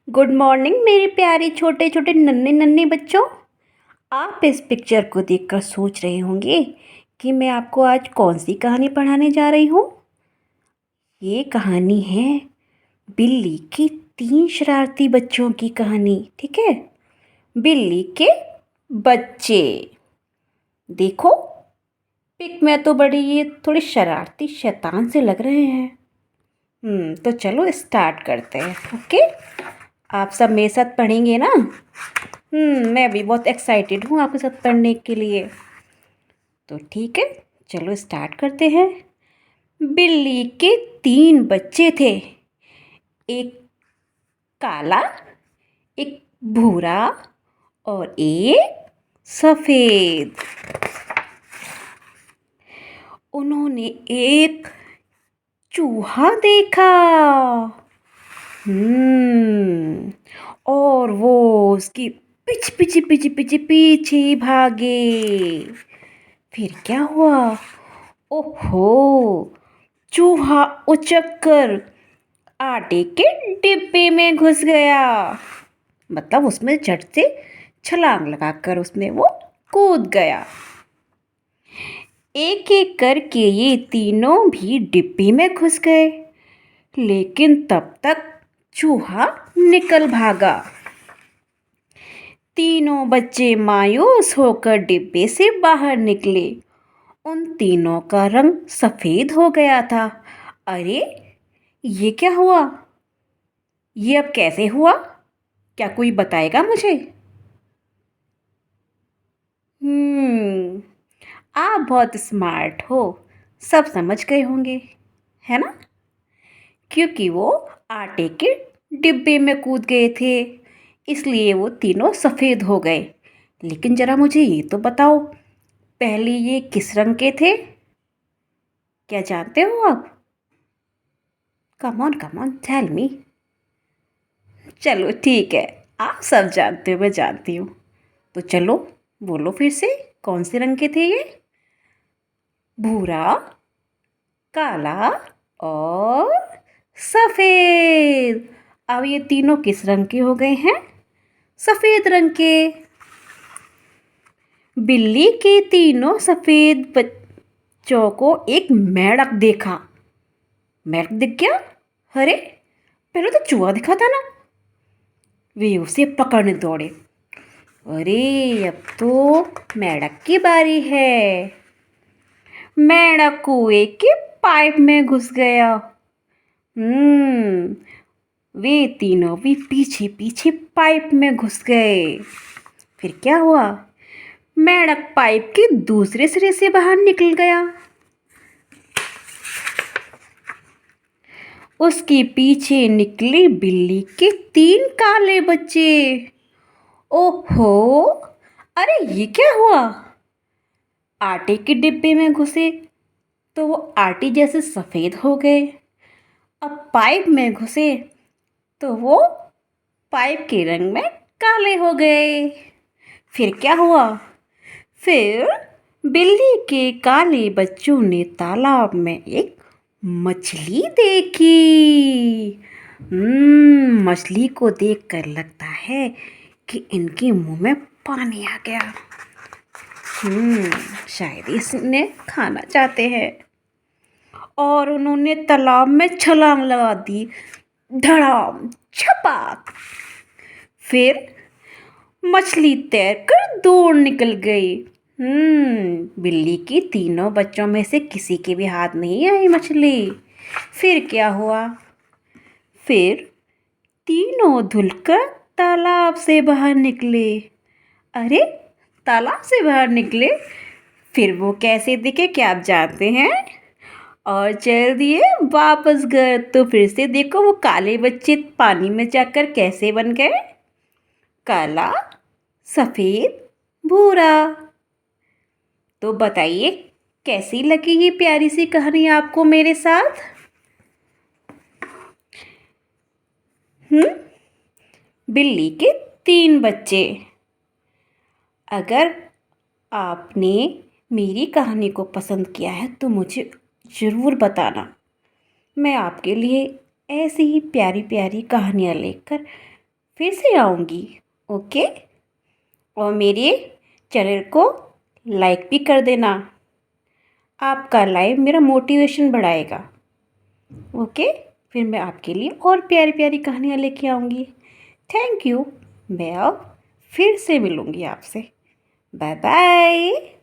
Good morning मेरे प्यारे छोटे छोटे नन्हे नन्हे बच्चों। आप इस पिक्चर को देखकर सोच रहे होंगे कि मैं आपको आज कौन सी कहानी पढ़ाने जा रही हूँ। ये कहानी है बिल्ली की 3 शरारती बच्चों की कहानी। ठीक है, बिल्ली के बच्चे। देखो, पिक में तो बड़ी ये थोड़ी शरारती शैतान से लग रहे हैं। तो चलो स्टार्ट करते हैं। ओके, आप सब मेरे साथ पढ़ेंगे ना। मैं भी बहुत एक्साइटेड हूँ आपके साथ पढ़ने के लिए। तो ठीक है, चलो स्टार्ट करते हैं। बिल्ली के 3 बच्चे थे। एक काला, एक भूरा और एक सफ़ेद। उन्होंने एक चूहा देखा। और वो उसकी पीछे पीछे पीछे पीछे पीछे भागे। फिर क्या हुआ? ओहो, चूहा उचक कर आटे के डिब्बे में घुस गया। मतलब उसमें झट से छलांग लगाकर उसमें वो कूद गया। एक एक करके ये तीनों भी डिब्बे में घुस गए, लेकिन तब तक चूहा निकल भागा। तीनों बच्चे मायूस होकर डिब्बे से बाहर निकले। उन तीनों का रंग सफ़ेद हो गया था। अरे, ये क्या हुआ? ये अब कैसे हुआ? क्या कोई बताएगा मुझे? आप बहुत स्मार्ट हो, सब समझ गए होंगे, है ना? क्योंकि वो आटे के डिब्बे में कूद गए थे, इसलिए वो तीनों सफ़ेद हो गए। लेकिन ज़रा मुझे ये तो बताओ, पहले ये किस रंग के थे? क्या जानते हो आप? Come on tell me. चलो ठीक है, आप सब जानते हो, मैं जानती हूँ। तो चलो बोलो फिर से, कौन से रंग के थे ये? भूरा, काला और सफ़ेद। अब ये तीनों किस रंग के हो गए हैं? सफ़ेद रंग के। बिल्ली के तीनों सफ़ेद बच्चों को एक मेंढक देखा। मेंढक दिख गया? अरे, पहले तो चूहा दिखा था ना। वे उसे पकड़ने दौड़े। अरे, अब तो मेंढक की बारी है। मेंढक कुएं के पाइप में घुस गया। वे तीनों भी पीछे पीछे पाइप में घुस गए। फिर क्या हुआ? मेंढक पाइप के दूसरे सिरे से बाहर निकल गया। उसके पीछे निकले बिल्ली के 3 काले बच्चे। ओहो, अरे ये क्या हुआ? आटे के डिब्बे में घुसे तो वो आटे जैसे सफ़ेद हो गए। अब पाइप में घुसे तो वो पाइप के रंग में काले हो गए। फिर क्या हुआ? फिर बिल्ली के काले बच्चों ने तालाब में एक मछली देखी। मछली को देखकर लगता है कि इनके मुंह में पानी आ गया। शायद इसने खाना चाहते हैं। और उन्होंने तालाब में छलांग लगा दी। धड़ाम छपाक। फिर मछली तैरकर दूर निकल गई। बिल्ली की तीनों बच्चों में से किसी के भी हाथ नहीं आई मछली। फिर क्या हुआ? फिर तीनों धुलकर तालाब से बाहर निकले। अरे, तालाब से बाहर निकले, फिर वो कैसे दिखे क्या आप जानते हैं? और चल दिए वापस घर। तो फिर से देखो, वो काले बच्चे पानी में जाकर कैसे बन गए? काला, सफ़ेद, भूरा। तो बताइए, कैसी लगी ये प्यारी सी कहानी आपको मेरे साथ? बिल्ली के 3 बच्चे। अगर आपने मेरी कहानी को पसंद किया है तो मुझे ज़रूर बताना। मैं आपके लिए ऐसी ही प्यारी प्यारी कहानियाँ लेकर फिर से आऊँगी। ओके, और मेरे चैनल को लाइक भी कर देना। आपका लाइक मेरा मोटिवेशन बढ़ाएगा। ओके, फिर मैं आपके लिए और प्यारी प्यारी कहानियाँ लेके आऊँगी। Thank you. मैं अब फिर से मिलूँगी आपसे। Bye bye.